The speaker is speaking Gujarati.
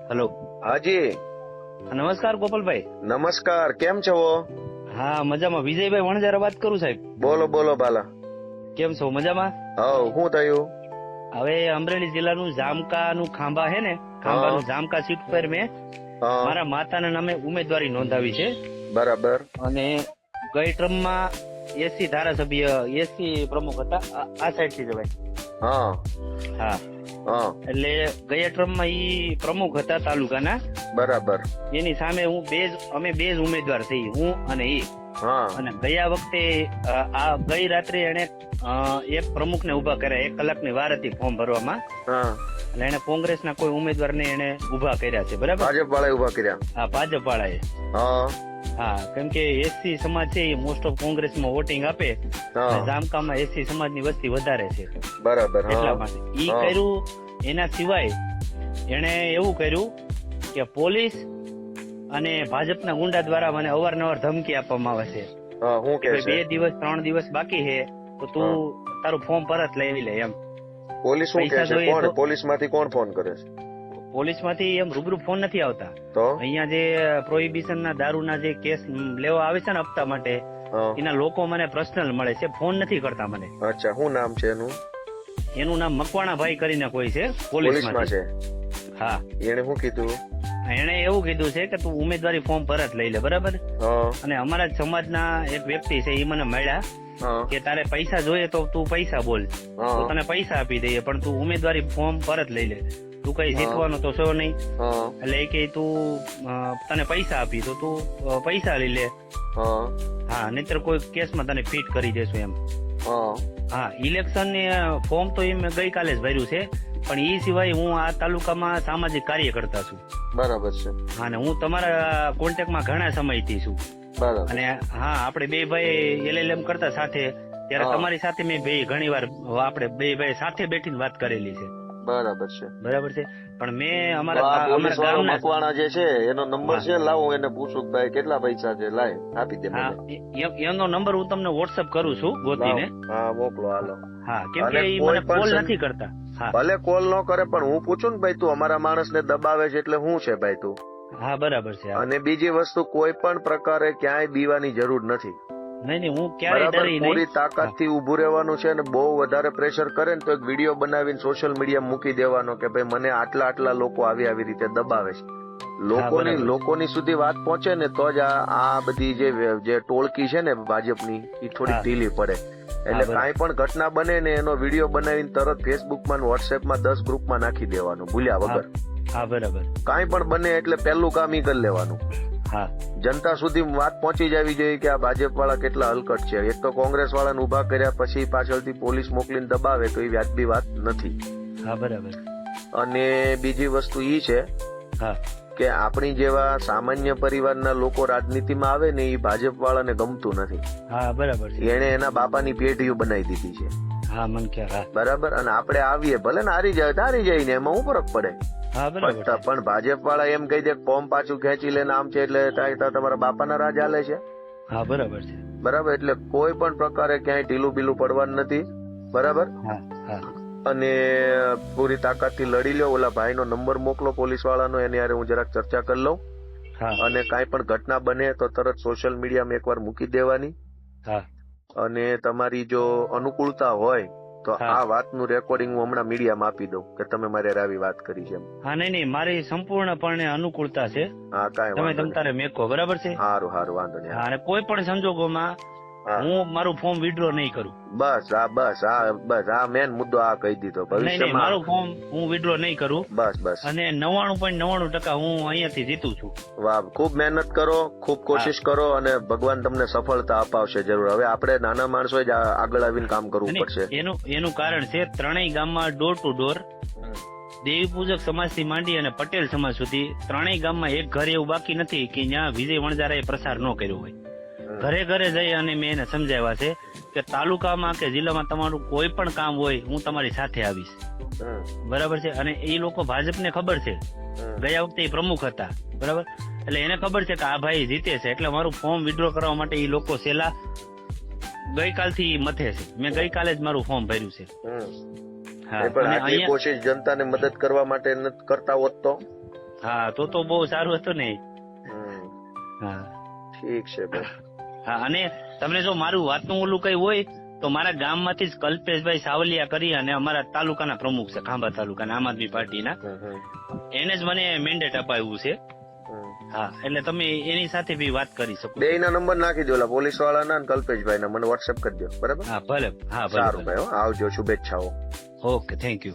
હેલો. હાજી નમસ્કાર ગોપાલભાઈ. નમસ્કાર, કેમ છો? હા મજામાં. વિજયભાઈ વણજારા વાત કરું સાહેબ. બોલો બોલો બાલા. કેમ છો? મજામાં. હવ, શું થયું? હવે અમરેલી જિલ્લાનું જામકાનું ખાંભા હે ને, ખાંભાનું જામકા સીટ પર મેં મારા માતાના નામે ઉમેદવારી નોંધાવી છે. બરાબર. અને ગઈ ટ્રમમાં એસી ધારાસભ્ય, એસી પ્રમુખ હતા. આ સાઈડ થી જવાય. હા. એટલે ગયા ટ્રમમાં ઈ પ્રમુખ હતા તાલુકાના. બરાબર. એની સામે અમે બે જ ઉમેદવાર થઈ, હું અને ઈ. અને ગયા વખતે ગઈ રાત્રે એને એક પ્રમુખ ને ઉભા કર્યા. 1 કલાકની વાર હતી ફોર્મ ભરવામાં. એટલે એને કોંગ્રેસના કોઈ ઉમેદવારને એને ઉભા કર્યા છે. બરાબર. ભાજપ વાળા ઉભા કર્યા? હા, ભાજપ વાળાએ. હા, કેમ કે એસસી સમાજ છે એ મોસ્ટ ઓફ કોંગ્રેસમાં વોટિંગ આપે. જામકામાં એસસી સમાજની વસ્તી વધારે છે. બરાબર. એટલા માટે ઈ કર્યું. એના સિવાય એને એવું કર્યું કે પોલીસ અને ભાજપના ગુંડા દ્વારા મને અવારનવાર ધમકી આપવામાં આવે છે. 2 દિવસ 3 દિવસ બાકી છે તો તું તારું ફોર્મ પરત લઈ લે એમ. પોલીસ શું કહે છે? કોણ પોલીસ માંથી કોણ ફોન કરે છે? પોલીસ માંથી એમ રૂબરૂ ફોન નથી આવતા. તો અહીંયા જે પ્રોહિબિશન ના દારૂના જે કેસ લેવા આવે છે ને હપ્તા માટે, એના લોકો મને પર્સનલ મળે છે, ફોન નથી કરતા મને. અચ્છા, શું નામ છે એનું? એનું નામ મકવાણાભાઈ કરીને કોઈ છે, પોલીસમાં છે. હા. એને શું કીધું? એને એવું કીધું છે કે તું ઉમેદવારી ફોર્મ પરત લઈ લે. બરાબર. અને અમારા સમાજના એક વ્યક્તિ છે એ મને મળ્યા કે તારે પૈસા જોઈએ તો તું પૈસા બોલ, તો તને પૈસા આપી દઈએ, પણ તું ઉમેદવારી ફોર્મ પરત લઈ લે. તું કઈ જીતવાનો તો છો નહીં. એટલે એ કે તું તને પૈસા આપી તો તું પૈસા લઈ લે. હા, નહીતર કોઈ કેસમાં તને ફિટ કરી દેશું એમ. હા, ઇલેક્શન ની ફોર્મ તો મેં ગઈકાલે જ ભર્યું છે. પણ એ સિવાય હું આ તાલુકામાં સામાજિક કાર્યકર્તા છું. બરાબર છે. હા, ને હું તમારા કોન્ટેક્ટમાં ઘણા સમયથી છું. બરાબર. અને હા, આપણે બે ભાઈ LLM કરતા સાથે, ત્યારે તમારી સાથે મેં ઘણી વાર આપણે બે ભાઈ સાથે બેઠીને વાત કરેલી છે. બરાબર છે. બરાબર છે. પણ મેં અમારા ગામના મકવાણા જે છે એનો નંબર છે, લાવો એને પૂછું ભાઈ કેટલા પૈસા છે, લાય આપી દે. એનો નંબર હું તમને WhatsApp કરું છું ગોતીને. હા, મોકલો. હાલો. હા, કેમ કે એ મને કોલ નથી કરતા. ભલે કોલ ન કરે પણ હું પૂછું ને ભાઈ તું અમારા માણસને દબાવે છે એટલે શું છે ભાઈ તું? હા, બરાબર છે. અને બીજી વસ્તુ, કોઈ પણ પ્રકારે ક્યાંય બીવાની જરૂર નથી. નહીં, હું ક્યારેય ડરી નહીં. પૂરી તાકાતથી ઉભું રહેવાનું છે. અને બહુ વધારે પ્રેશર કરે ને તો એક વિડીયો બનાવીને સોશિયલ મીડિયા મૂકી દેવાનો કે ભાઈ મને આટલા લોકો આવી રીતે દબાવે છે. લોકોની સુધી વાત પહોંચે ને તો જ આ બધી જે ટોળકી છે ને ભાજપની, એ થોડી ઢીલી પડે. એટલે કાંઈ પણ ઘટના બને ને એનો વિડીયો બનાવીને તરત ફેસબુકમાં, વોટ્સએપમાં 10 ગ્રુપમાં નાખી દેવાનું ભૂલ્યા વગર. હા, બરાબર. કાંઈ પણ બને એટલે પહેલું કામ ઈ કરી લેવાનું. હા, જનતા સુધી વાત પહોંચી જવી જોઈએ કે આ ભાજપ વાળા કેટલા હલકટ છે. એક તો કોંગ્રેસ વાળાને ઉભા કર્યા પછી પાછળથી પોલીસ મોકલીને દબાવે તો એ વ્યાજબી વાત નથી. હા, બરાબર. અને બીજી વસ્તુ ઈ છે કે આપણી જેવા સામાન્ય પરિવારના લોકો રાજનીતિમાં આવે ને એ ભાજપ વાળાને ગમતું નથી. હા, બરાબર. એને એના બાપાની પેઢીઓ બનાવી દીધી છે. હા, મન ખ્યાલ. બરાબર. અને આપણે આવીએ ભલે ને હારી જાય ને એમાં શું ફરક પડે? પણ ભાજપ વાળા એમ કહી દે ફોર્મ પાછું ખેંચી લે આમ છે એટલે તમારા બાપાના રાજ હાલે છે. હા, બરાબર છે. બરાબર. એટલે કોઈ પણ પ્રકારે ક્યાંય ઢીલું બીલું પડવાનું નથી. બરાબર. અને પૂરી તાકાતથી લડી લો. ઓલા ભાઈ નો નંબર મોકલો પોલીસ વાળાનો, એની હારે હું જરાક ચર્ચા કરી લઉં. અને કાંઈ પણ ઘટના બને તો તરત સોશિયલ મીડિયામાં એકવાર મૂકી દેવાની. અને તમારી જો અનુકૂળતા હોય તો આ વાતનું રેકોર્ડિંગ હું હમણાં મીડિયામાં આપી દઉં કે તમે મારે આવી વાત કરી છે. હા, નહીં, મારી સંપૂર્ણપણે અનુકૂળતા છે. હા, કાંઈ તમે તારે મેકો. બરાબર છે. સારું, વાંધો નહીં. અને કોઈ પણ સંજોગોમાં હું મારું ફોર્મ વિડ્રો નહીં કરું. બસ આ મેન મુદ્દો આ કહી દીધો. ભવિષ્યમાં મારું ફોર્મ હું વિડ્રો નહીં કરું. બસ. અને 99.99% હું અહીંયાથી જીતું છું. વાહ, ખૂબ મહેનત કરો, ખૂબ કોશિશ કરો અને ભગવાન તમને સફળતા અપાવશે જરૂર. હવે આપણે નાના માણસો જ આગળ આવીને કામ કરવું પડશે. એનું કારણ છે ત્રણેય ગામમાં ડોર ટુ ડોર દેવી પૂજક સમાજ થી માંડી અને પટેલ સમાજ સુધી ત્રણેય ગામમાં એક ઘર એવું બાકી નથી કે જ્યાં વિજય વણજારાએ પ્રસાર ન કર્યો હોય. ઘરે ઘરે જઈ અને મેં એને સમજાવ્યા છે કે તાલુકામાં કે જિલ્લામાં તમારું કોઈ પણ કામ હોય હું તમારી સાથે આવીશ. બરાબર છે. અને એ લોકો ભાજપને ખબર છે, ગયા વખતે એ પ્રમુખ હતા. બરાબર. એટલે એને ખબર છે કે આ ભાઈ જીતે છે, એટલે મારું ફોર્મ વિડ્રો કરવા માટે એ લોકો છેલ્લા ગઈકાલથી મથે છે. મેં ગઈકાલે જ મારું ફોર્મ ભર્યું છે. કોશિશ જનતાને મદદ કરવા માટે કરતા હોત તો હા તો બહુ સારું હતું ને. હમ. હા ઠીક છે ભાઈ. હા, અને તમને જો મારું વાતનું ઓલું કઈ હોય તો મારા ગામમાંથી જ કલ્પેશભાઈ સાવલિયા કરી અને અમારા તાલુકાના પ્રમુખ છે, ખાંભા તાલુકાના આમ આદમી પાર્ટીના, એને જ મને મેન્ડેટ અપાવ્યું છે. હા, એટલે તમે એની સાથે બી વાત કરી શકો. બે ના નંબર નાખી દો, પોલીસ વાળાના અને કલ્પેશભાઈ ના, મને વોટ્સએપ કરી દો. બરાબર. હા ભલે. હા ભલે. સારું ભાઈ, આવજો, શુભેચ્છાઓ. Okay, thank you.